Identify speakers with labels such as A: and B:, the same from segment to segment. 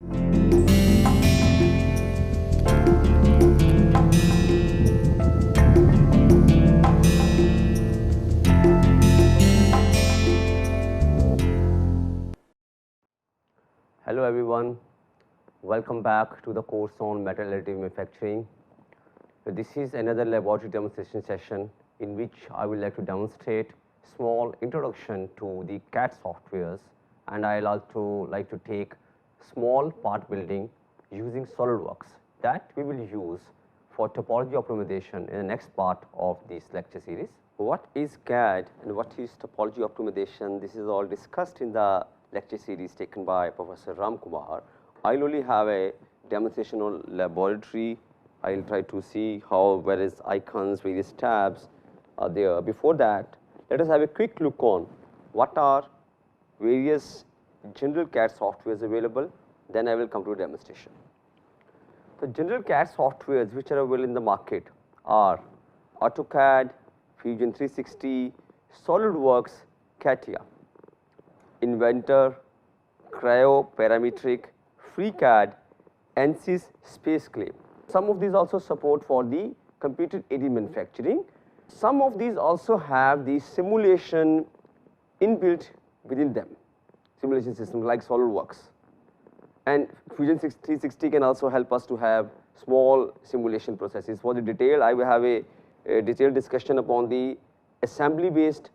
A: Hello everyone, welcome back to the course on metal additive manufacturing. This is another laboratory demonstration session in which I will like to demonstrate small introduction to the CAD softwares, and I will also like to take small part building using SolidWorks that we will use for topology optimization in the next part of this lecture series. What is CAD and what is topology optimization? This is all discussed in the lecture series taken by Professor Ram Kumar. I will only have a demonstration on laboratory. I will try to see how various icons, various tabs are there. Before that, let us have a quick look on what are various general CAD softwares available, then I will come to a demonstration. The general CAD softwares which are available in the market are AutoCAD, Fusion 360, SolidWorks, CATIA, Inventor, Cryo, Parametric, FreeCAD, ANSYS, SpaceClip. Some of these also support for the computer aided manufacturing. Some of these also have the simulation inbuilt within them, simulation systems like SolidWorks. And Fusion 360 can also help us to have small simulation processes. For the detail, I will have a detailed discussion upon the assembly based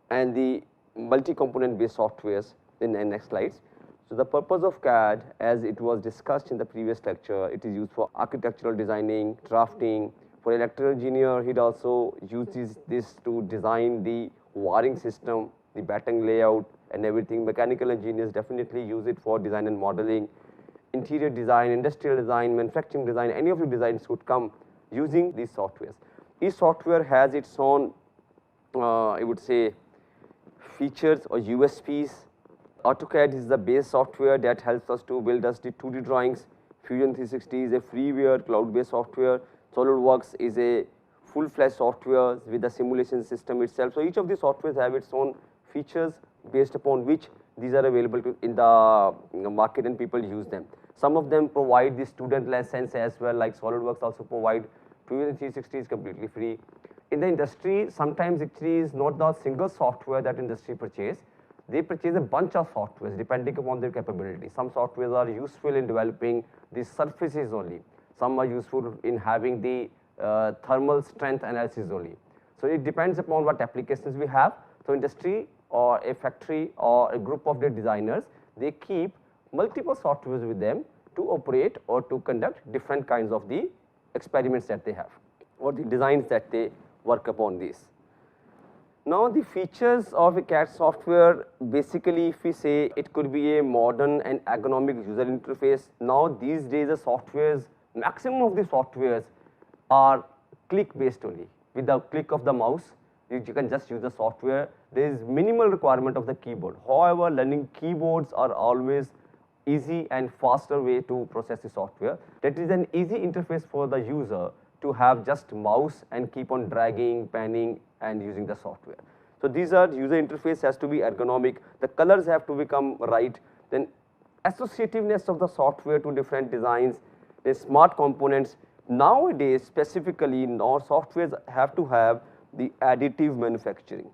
A: and the multi-component based softwares in the next slides. So the purpose of CAD, as it was discussed in the previous lecture, it is used for architectural designing, drafting. For electrical engineer, he'd also uses this to design the wiring system, the batting layout and everything. Mechanical engineers definitely use it for design and modeling. Interior design, industrial design, manufacturing design, any of the designs would come using these softwares. Each software has its own, I would say, features or USPs. AutoCAD is the base software that helps us to build us the 2D drawings. Fusion 360 is a freeware cloud-based software. SolidWorks is a full-fledged software with the simulation system itself. So each of these softwares have its own features based upon which these are available in the market and people use them. Some of them provide the student license as well, like SolidWorks also provide. Fusion 360 is completely free. In the industry, sometimes actually is not the single software that industry purchase. They purchase a bunch of softwares depending upon their capability. Some softwares are useful in developing the surfaces only. Some are useful in having the thermal strength analysis only. So it depends upon what applications we have. So industry or a factory or a group of their designers, they keep multiple softwares with them to operate or to conduct different kinds of the experiments that they have or the designs that they work upon these. Now the features of a CAD software, basically if we say it could be a modern and ergonomic user interface. Now these days the softwares, maximum of the softwares are click based only. With the click of the mouse, you can just use the software. There is minimal requirement of the keyboard. However, learning keyboards are always easy and faster way to process the software. That is an easy interface for the user to have just mouse and keep on dragging, panning and using the software. So these are user interface has to be ergonomic, the colors have to become right, then associativeness of the software to different designs, the smart components. Nowadays specifically our softwares have to have the additive manufacturing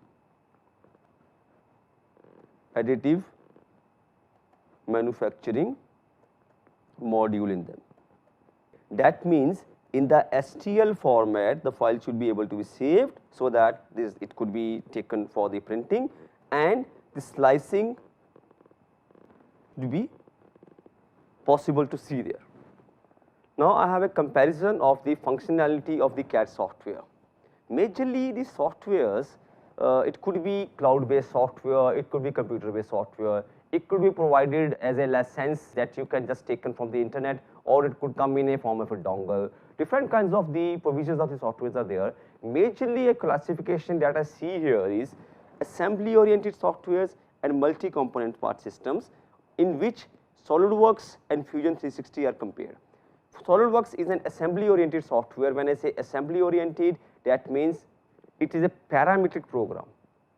A: module in them. That means in the STL format, the file should be able to be saved so that it could be taken for the printing and the slicing to be possible to see there. Now I have a comparison of the functionality of the CAD software. Majorly the softwares, it could be cloud-based software, it could be computer-based software, it could be provided as a license that you can just taken from the internet, or it could come in a form of a dongle. Different kinds of the provisions of the softwares are there. Majorly a classification that I see here is assembly-oriented softwares and multi-component part systems, in which SolidWorks and Fusion 360 are compared. SolidWorks is an assembly-oriented software. When I say assembly-oriented, that means it is a parametric program,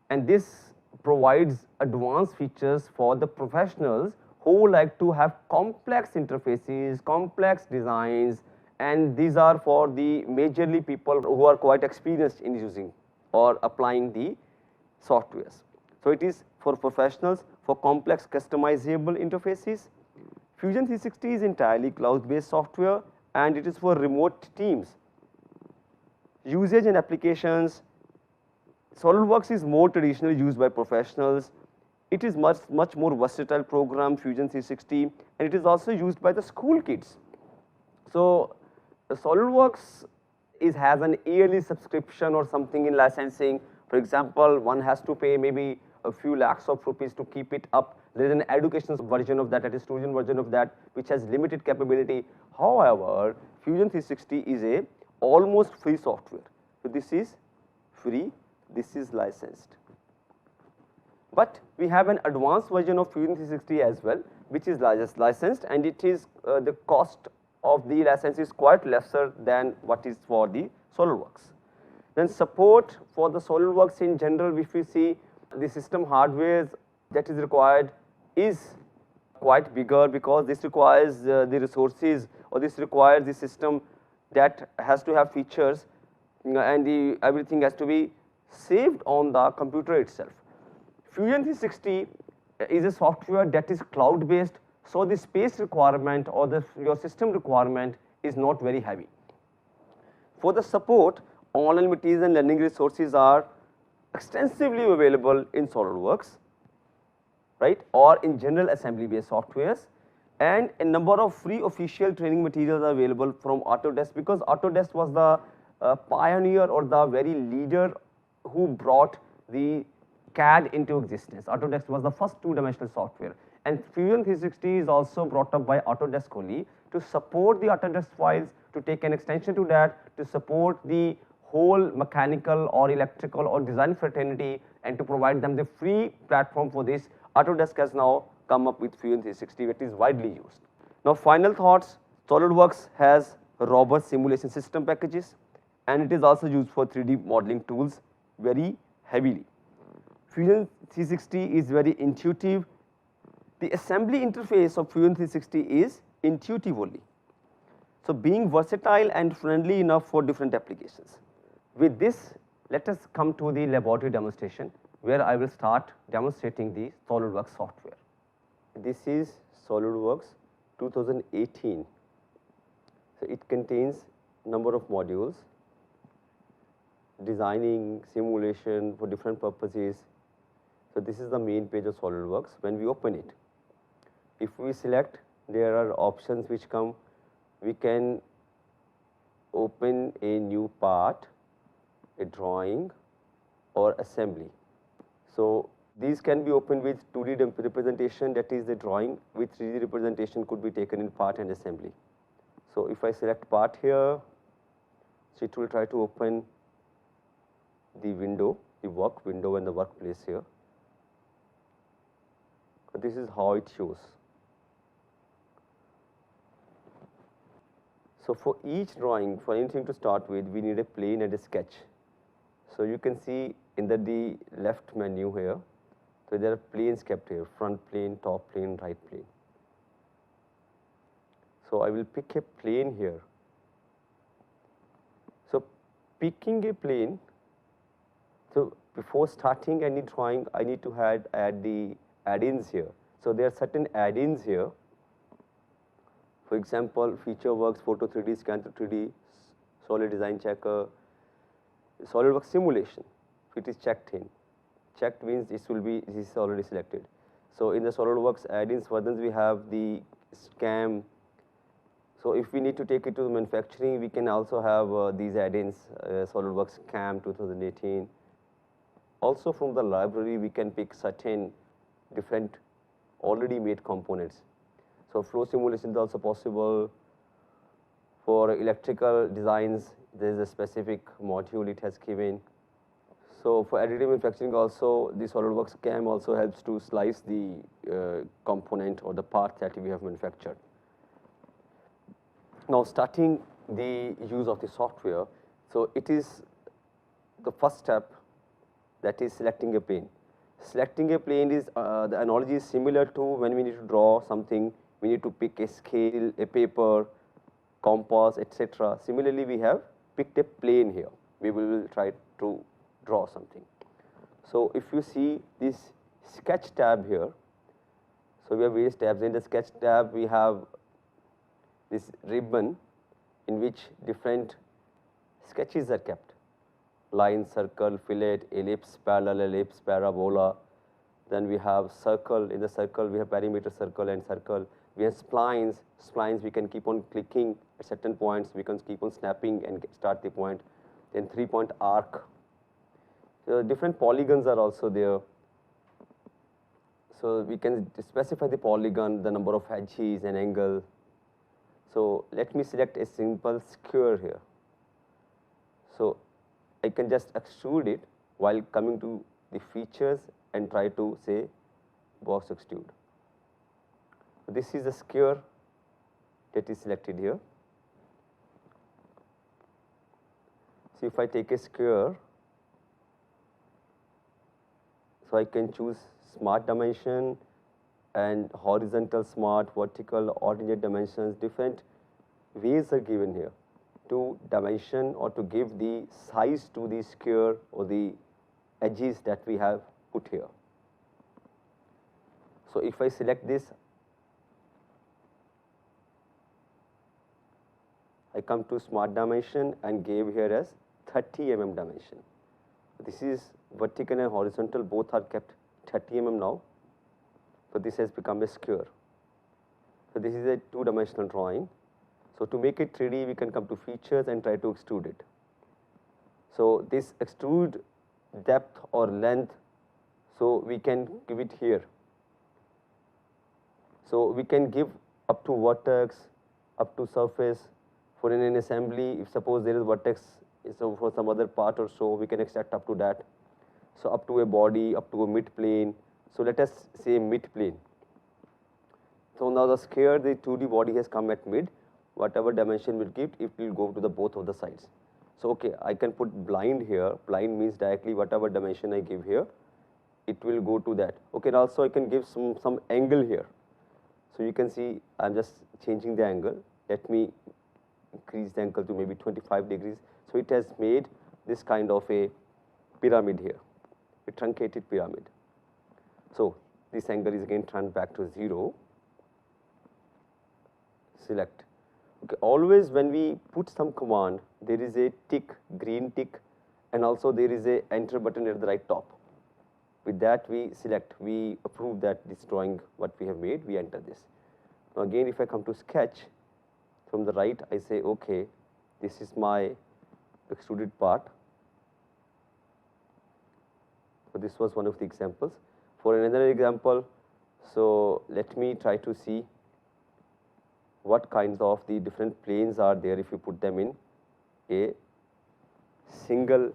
A: and this provides advanced features for the professionals who like to have complex interfaces, complex designs, and these are for the majorly people who are quite experienced in using or applying the softwares. So it is for professionals for complex customizable interfaces. Fusion 360 is entirely cloud-based software and it is for remote teams. Usage and applications, SolidWorks is more traditionally used by professionals. It is much more versatile program, Fusion 360, and it is also used by the school kids. So the SolidWorks has an yearly subscription or something in licensing. For example, one has to pay maybe a few lakhs of rupees to keep it up. There is an educational version of that, that is student version of that, which has limited capability. However, Fusion 360 is a almost free software. So this is free, this is licensed. But we have an advanced version of Fusion 360 as well, which is licensed, and it is the cost of the license is quite lesser than what is for the SolidWorks. Then support for the SolidWorks in general, if we see the system hardware that is required is quite bigger, because this requires the resources, or this requires the system that has to have features, and everything has to be saved on the computer itself. Fusion 360 is a software that is cloud based, so the space requirement or your system requirement is not very heavy. For the support, online materials and learning resources are extensively available in SolidWorks, right, or in general assembly based softwares, and a number of free official training materials are available from Autodesk, because Autodesk was the pioneer or the very leader who brought the CAD into existence. Autodesk was the first two-dimensional software, and Fusion 360 is also brought up by Autodesk only to support the Autodesk files, to take an extension to that, to support the whole mechanical or electrical or design fraternity, and to provide them the free platform for this. Autodesk has now come up with Fusion 360, which is widely used. Now final thoughts, SolidWorks has robust simulation system packages, and it is also used for 3D modeling tools very heavily. Fusion 360 is very intuitive. The assembly interface of Fusion 360 is intuitive only. So being versatile and friendly enough for different applications. With this, let us come to the laboratory demonstration, where I will start demonstrating the SolidWorks software. This is SolidWorks 2018. So it contains number of modules, designing, simulation for different purposes. So this is the main page of SolidWorks. When we open it, if we select, there are options which come. We can open a new part, a drawing or assembly. So these can be opened with 2D representation, that is the drawing, with 3D representation could be taken in part and assembly. So if I select part here, so it will try to open the window, the work window and the workplace here. So this is how it shows. So for each drawing, for anything to start with, we need a plane and a sketch. So you can see in the left menu here, so there are planes kept here, front plane, top plane, right plane. So I will pick a plane here. So picking a plane, so before starting any drawing, I need to add the add-ins here. So there are certain add-ins here. For example, FeatureWorks, Photo 3D, Scan 3D, Solid Design Checker, SolidWorks Simulation. It is checked in. Checked means this is already selected. So in the SolidWorks add-ins versions, we have the SCAM. So if we need to take it to the manufacturing, we can also have these add-ins, SolidWorks CAM 2018. Also from the library, we can pick certain different already made components. So flow simulation is also possible. For electrical designs, there is a specific module it has given. So for additive manufacturing also, the SolidWorks CAM also helps to slice the component or the part that we have manufactured. Now starting the use of the software, so it is the first step, that is selecting a plane. Selecting a plane is, the analogy is similar to when we need to draw something, we need to pick a scale, a paper, compass, etc. Similarly, we have picked a plane here. We will try to draw something. So if you see this sketch tab here, so we have various tabs. In the sketch tab, we have this ribbon in which different sketches are kept: line, circle, fillet, ellipse, parallel ellipse, parabola. Then we have circle. In the circle, we have perimeter circle and circle. We have splines. Splines we can keep on clicking at certain points. We can keep on snapping and start the point. Then 3-point arc. So different polygons are also there. So we can specify the polygon, the number of edges and angle. So let me select a simple square here. So I can just extrude it while coming to the features and try to say box extrude. So this is a square that is selected here. So if I take a square, so I can choose smart dimension and horizontal smart, vertical, ordinate dimensions. Different ways are given here to dimension or to give the size to the square or the edges that we have put here. So if I select this, I come to smart dimension and gave here as 30 mm dimension. This is vertical and horizontal, both are kept 30 mm now. So this has become a square. So this is a two-dimensional drawing. So to make it 3D, we can come to features and try to extrude it. So this extrude depth or length, so we can give it here. So we can give up to vertex, up to surface. For an assembly, if suppose there is vertex, so for some other part or so, we can extract up to that. So up to a body, up to a mid plane. So let us say mid plane. So now the square, the 2D body has come at mid. Whatever dimension will give, it will go to the both of the sides. So okay, I can put blind here. Blind means directly whatever dimension I give here, it will go to that. Okay, and also I can give some angle here. So you can see I'm just changing the angle. Let me increase the angle to maybe 25 degrees. So it has made this kind of a pyramid here, a truncated pyramid. So this angle is again turned back to 0. Select. Okay, always when we put some command, there is a tick, green tick, and also there is a enter button at the right top. With that we select, we approve that this drawing what we have made, we enter this. Now again if I come to sketch, from the right I say okay, this is my extruded part. So this was one of the examples. For another example, so let me try to see what kinds of the different planes are there if you put them in a single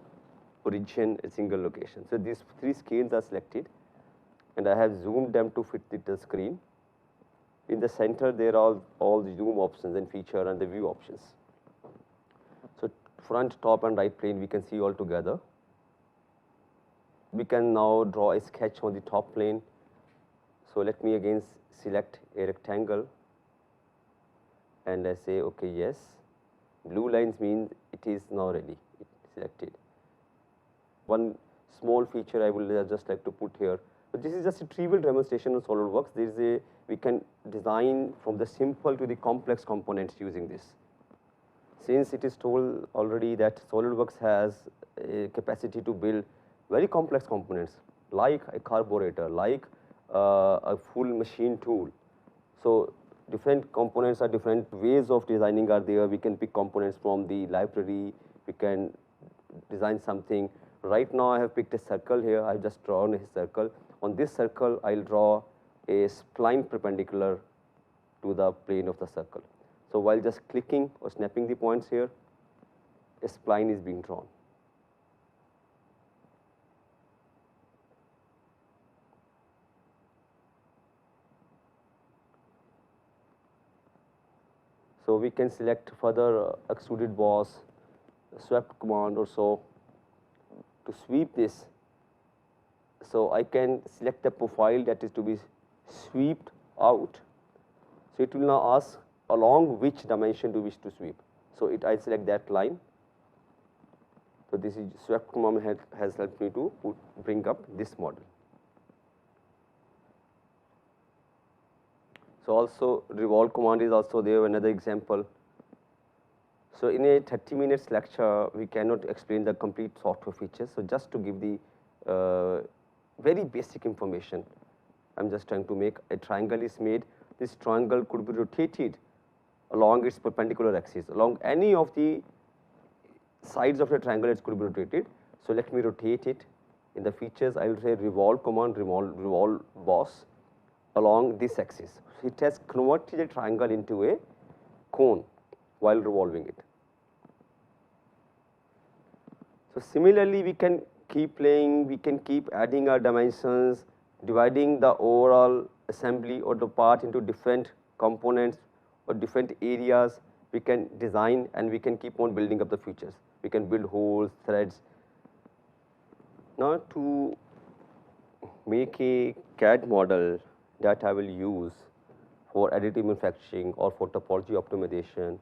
A: origin, a single location. So these 3 scales are selected and I have zoomed them to fit the screen. In the center there are all the zoom options and feature and the view options. So front, top and right plane we can see all together. We can now draw a sketch on the top plane. So let me again select a rectangle and I say okay, yes. Blue lines means it is now ready, it is selected. One small feature I will just like to put here. So this is just a trivial demonstration of SolidWorks. There is a, we can design from the simple to the complex components using this. Since it is told already that SolidWorks has a capacity to build very complex components like a carburetor, like a full machine tool. So different components are different ways of designing are there. We can pick components from the library, we can design something. Right now I have picked a circle here, I have just drawn a circle. On this circle I will draw a spline perpendicular to the plane of the circle. So while just clicking or snapping the points here, a spline is being drawn. So we can select further extruded boss, swept command or so to sweep this So I can select the profile that is to be swept out. So it will now ask along which dimension do you wish to sweep. So I select that line. So this is swept command has helped me to bring up this model. So also revolve command is also there, another example. So in a 30 minutes lecture, we cannot explain the complete software features. So just to give the very basic information, I'm just trying to make a triangle is made. This triangle could be rotated along its perpendicular axis. Along any of the sides of the triangle, it could be rotated. So let me rotate it. In the features, I will say revolve command, revolve boss along this axis. So it has converted a triangle into a cone while revolving it. So similarly, we can keep playing, we can keep adding our dimensions, dividing the overall assembly or the part into different components or different areas. We can design and we can keep on building up the features. We can build holes, threads. Now to make a CAD model that I will use for additive manufacturing or for topology optimization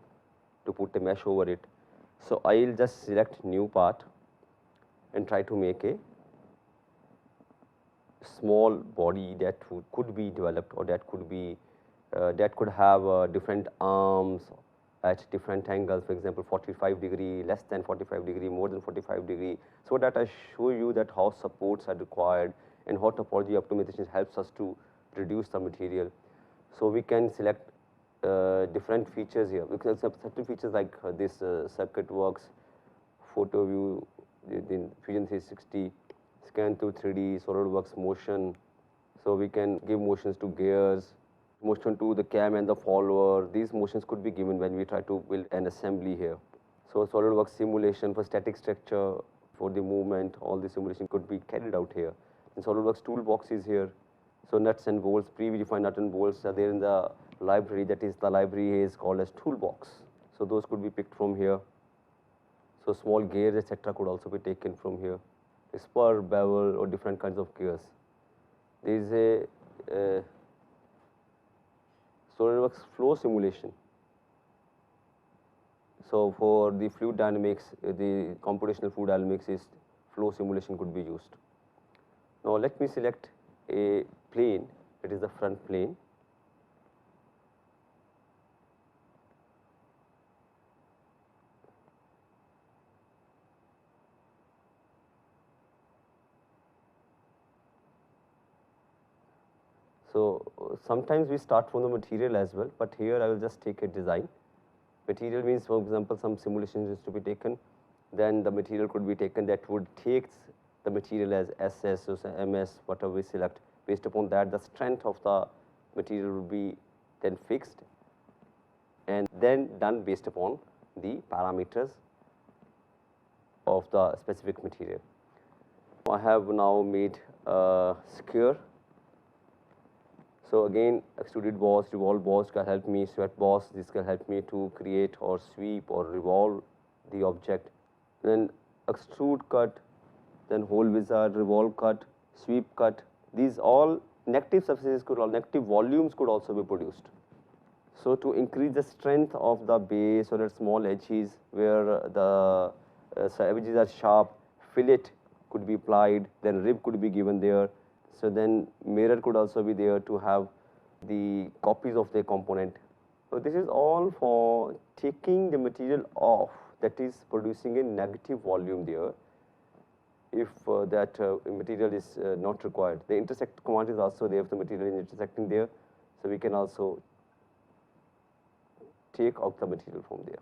A: to put a mesh over it. So I will just select new part and try to make a small body that could be developed, or that could be that could have different arms at different angles, for example 45°, less than 45°, more than 45°, so that I show you that how supports are required and how topology optimization helps us to reduce the material. So we can select different features here. We can accept certain features like this circuit works, photo view, in Fusion 360, scan to 3D, SolidWorks motion. So we can give motions to gears, motion to the cam and the follower. These motions could be given when we try to build an assembly here. So SolidWorks simulation for static structure, for the movement, all the simulation could be carried out here. And SolidWorks toolbox is here. So nuts and bolts, pre-defined nuts and bolts are there in the library. That is, the library is called as toolbox. So those could be picked from here. So small gears, etc., could also be taken from here. Spur, bevel, or different kinds of gears. There is a SolidWorks flow simulation. So for the fluid dynamics, the computational fluid dynamics is flow simulation could be used. Now let me select a plane, it is the front plane. So sometimes we start from the material as well, but here I will just take a design. Material means, for example, some simulation is to be taken, then the material could be taken that would take the material as SS or MS, whatever we select. Based upon that, the strength of the material will be then fixed and then done based upon the parameters of the specific material. I have now made a square. So again, extruded boss, revolve boss can help me, swept boss, this can help me to create or sweep or revolve the object. Then extrude cut, then hole wizard, revolve cut, sweep cut. These all negative surfaces negative volumes could also be produced. So to increase the strength of the base or at small edges where the edges are sharp, fillet could be applied, then rib could be given there. So then mirror could also be there to have the copies of the component. So this is all for taking the material off, that is producing a negative volume there if that material is not required. The intersect command is also there if the material is intersecting there. So we can also take out the material from there.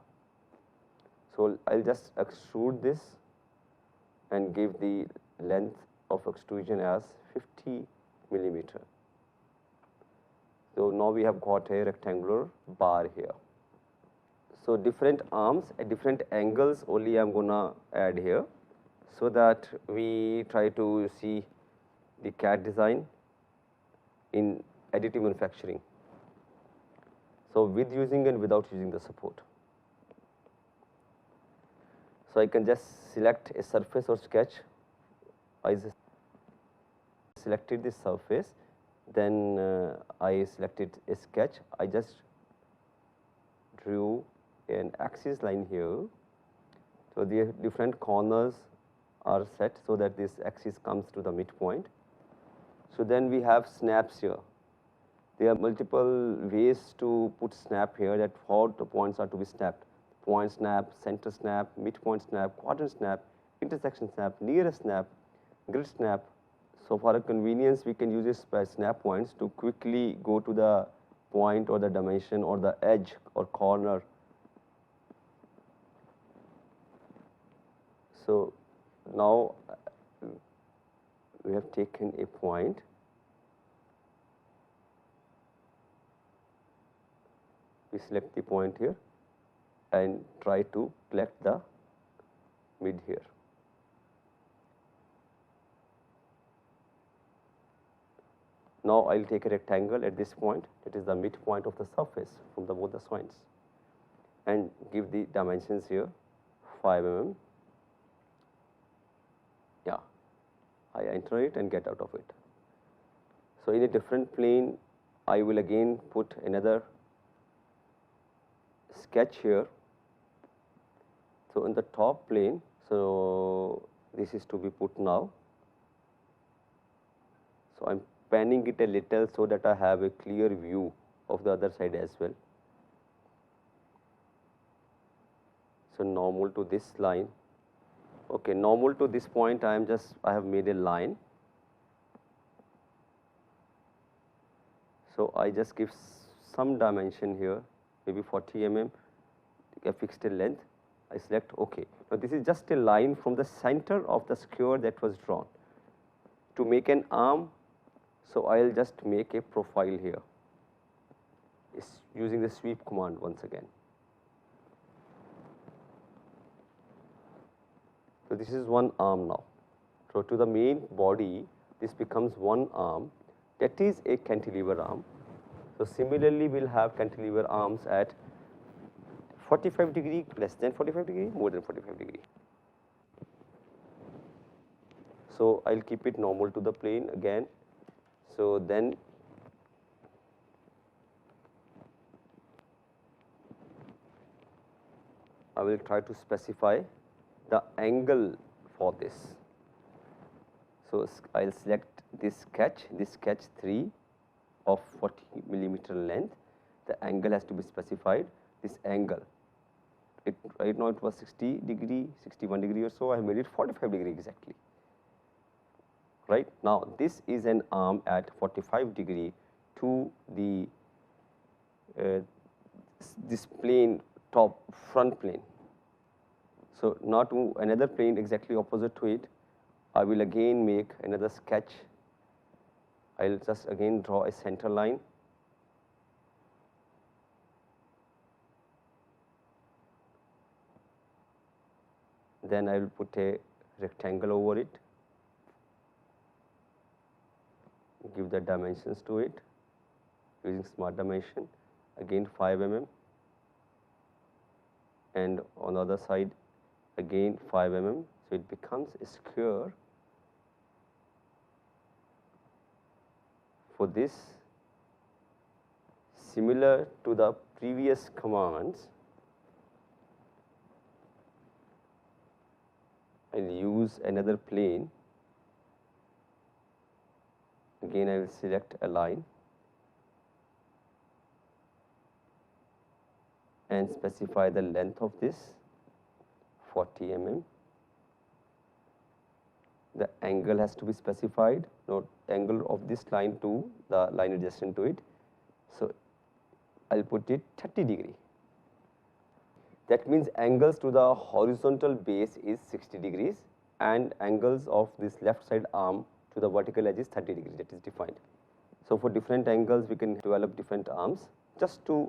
A: So I'll just extrude this and give the length of extrusion as 50 millimeter. So now we have got a rectangular bar here. So different arms at different angles only I'm gonna add here, so that we try to see the CAD design in additive manufacturing. So with using and without using the support. So I can just select a surface or sketch. selected this surface, then I selected a sketch. I just drew an axis line here. So the different corners are set so that this axis comes to the midpoint. So then we have snaps here. There are multiple ways to put snap here, that how the points are to be snapped. Point snap, center snap, midpoint snap, quadrant snap, intersection snap, nearest snap, grid snap. So for a convenience, we can use this by snap points to quickly go to the point or the dimension or the edge or corner. So now we have taken a point. We select the point here and try to collect the mid here. Now I will take a rectangle at this point, that is the midpoint of the surface from the both the sides, and give the dimensions here 5 mm. Yeah, I enter it and get out of it. So in a different plane, I will again put another sketch here. So in the top plane, so this is to be put now. So I am panning it a little so that I have a clear view of the other side as well. So normal to this line. Okay, normal to this point, I have made a line. So I just give some dimension here, maybe 40 mm, a fixed length. I select OK. Now this is just a line from the center of the square that was drawn. To make an arm, so I will just make a profile here. It's using the sweep command once again. So this is one arm now. So to the main body, this becomes one arm. That is a cantilever arm. So similarly, we'll have cantilever arms at 45 degree, less than 45 degree, more than 45 degree. So I'll keep it normal to the plane again. So then I will try to specify the angle for this. So I'll select this sketch 3 of 40 millimeter length. The angle has to be specified. This angle, right now it was 60 degree, 61 degree or so. I made it 45 degree exactly. Right now, this is an arm at 45 degree to the this plane, top front plane. So now to another plane exactly opposite to it, I will again make another sketch. I will just again draw a center line. Then I will put a rectangle over it. Give the dimensions to it using smart dimension, again 5 mm, and on the other side again 5 mm. So it becomes a square. For this, similar to the previous commands, I will use another plane. Again, I will select a line and specify the length of this 40 mm. The angle has to be specified, note angle of this line to the line adjacent to it. So I will put it 30 degree. That means angles to the horizontal base is 60 degrees and angles of this left side arm to the vertical edge is 30 degrees, that is defined. So for different angles, we can develop different arms just to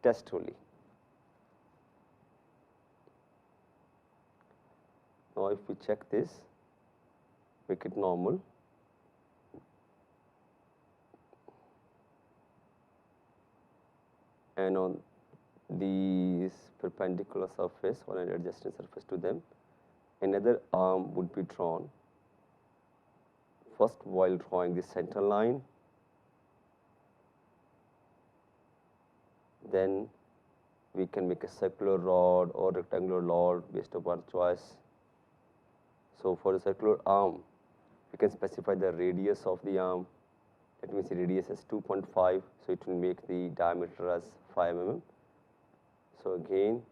A: test only. Now if we check this, make it normal. And on these perpendicular surface or an adjacent surface to them, another arm would be drawn first, while drawing the center line, then we can make a circular rod or rectangular rod based upon choice. So for the circular arm, we can specify the radius of the arm. That means the radius is 2.5, so it will make the diameter as 5 mm. So again,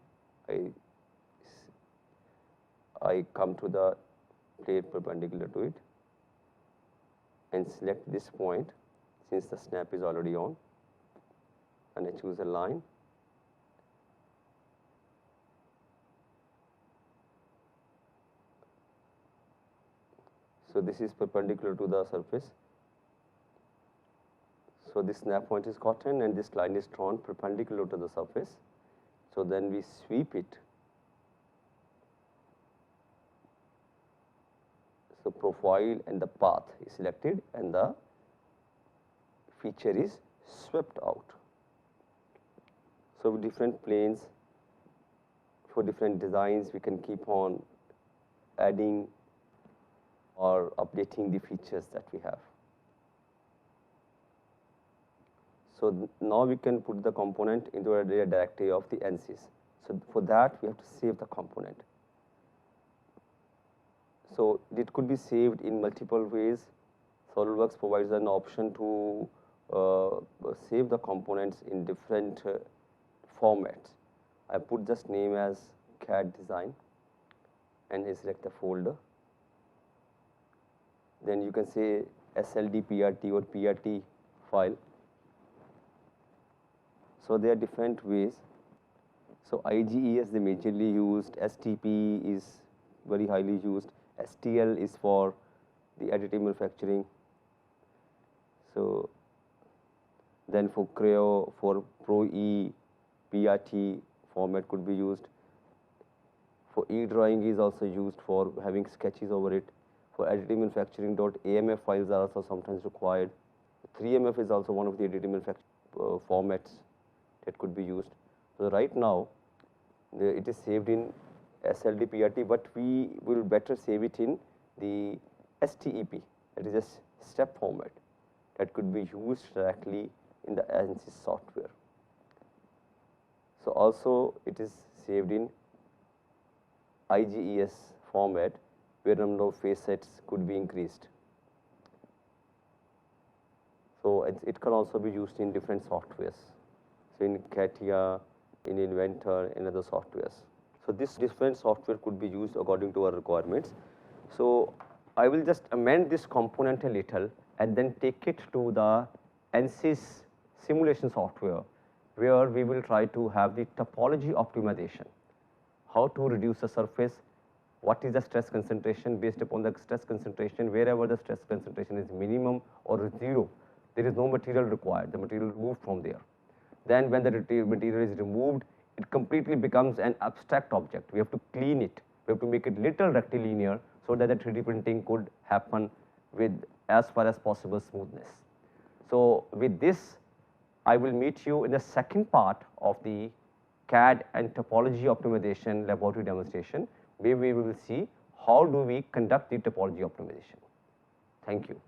A: I come to the plate perpendicular to it and select this point, since the snap is already on, and I choose a line. So this is perpendicular to the surface. So this snap point is gotten and this line is drawn perpendicular to the surface. So then we sweep it. So profile and the path is selected and the feature is swept out. So with different planes, for different designs, we can keep on adding or updating the features that we have. So now we can put the component into a directory of the ANSYS. So for that, we have to save the component. So it could be saved in multiple ways. SolidWorks provides an option to save the components in different formats. I put this name as CAD design and I select the folder. Then you can say SLD-PRT or PRT file. So there are different ways. So IGES is majorly used, STP is very highly used, STL is for the additive manufacturing. So then for Creo, for Pro-E, PRT format could be used. For E-drawing is also used for having sketches over it. For additive manufacturing, .amf files are also sometimes required. 3MF is also one of the additive manufacturing formats that could be used. So right now, it is saved in SLD-PRT, but we will better save it in the STEP, that is a step format that could be used directly in the ANSYS software. So also it is saved in IGES format, where number of facets could be increased. So it can also be used in different softwares. So in CATIA, in Inventor, and other softwares. So this different software could be used according to our requirements. So I will just amend this component a little and then take it to the ANSYS simulation software, where we will try to have the topology optimization. How to reduce the surface, what is the stress concentration, based upon the stress concentration, wherever the stress concentration is minimum or 0, there is no material required, the material removed from there. Then when the material is removed, it completely becomes an abstract object. We have to clean it, we have to make it little rectilinear so that the 3D printing could happen with as far as possible smoothness. So with this, I will meet you in the second part of the CAD and topology optimization laboratory demonstration, where we will see how do we conduct the topology optimization. Thank you.